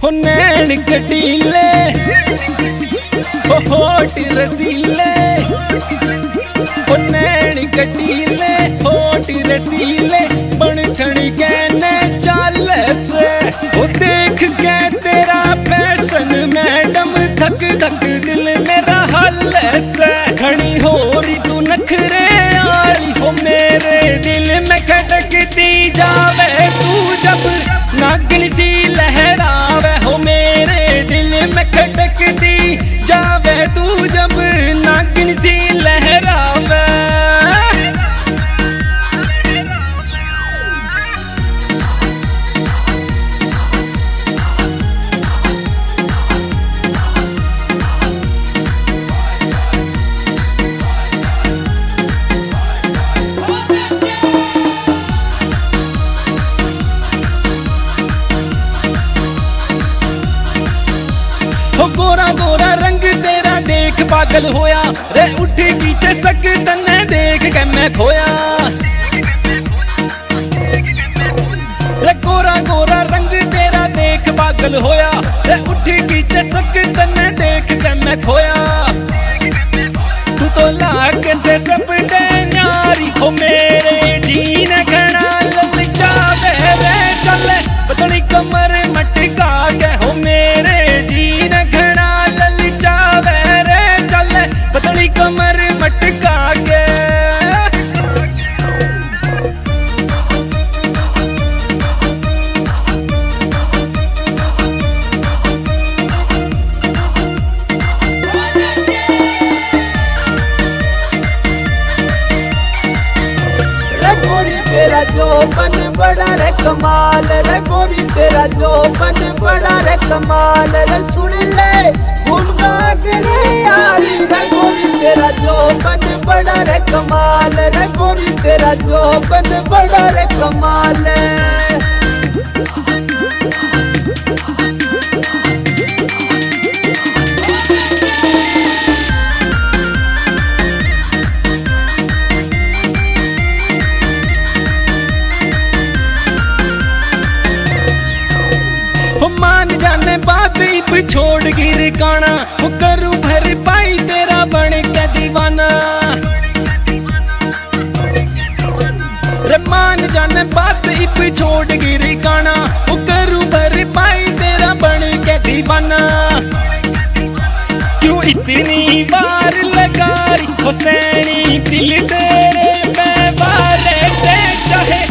हो नैन कटीले हो होठ रसीले, हो नैन कटीले होठ रसीले, बन ठणी कहने चाल से। हो देख के तेरा फैशन मैडम, धक धक दिल मेरा हल से। खड़ी हो रही तू नखरे आली, हो मेरे दिल में खटकती जावे तू जब नागिन सी लहरावे। हो मेरे दिल में खटकती जावे तू जब नागिन सी लहरावे। हो गोरा गोरा रंग तेरा देख पागल होया रे, उठ पीछे सक तन्ने देख के मैं खोया रे। गोरा गोरा रंग तेरा देख पागल होया रे, उठ पीछे सक तन्ने देख के मैं खोया। तू तो लाख से सब न्यारी, हो मेरे जीने घना ललचावे रे। चले पतली कमर मटका के, हो मेरे जीने घना ललचावे रे। चले पतली कमर मटका के। तेरा जोबन बड़ा रे कमाल रे, गोरी तेरा जोबन बड़ा रे कमाल रे। सुन ले घूमना रे यारी रे, गोरी तेरा जोबन बड़ा रे कमाल रे, गोरी तेरा जोबन बड़ा रे कमाल। हो मान जाने बात इप छोड़ गिर काना, हो करूं भर पाई तेरा बन के दीवाना रे। मान जाने बात इप छोड़ गिर काना, हो करूं भर पाई तेरा बन के दीवाना। क्यों इतनी बार लगा रही हो सैनी दिल तेरे मैं बारे से, चाहे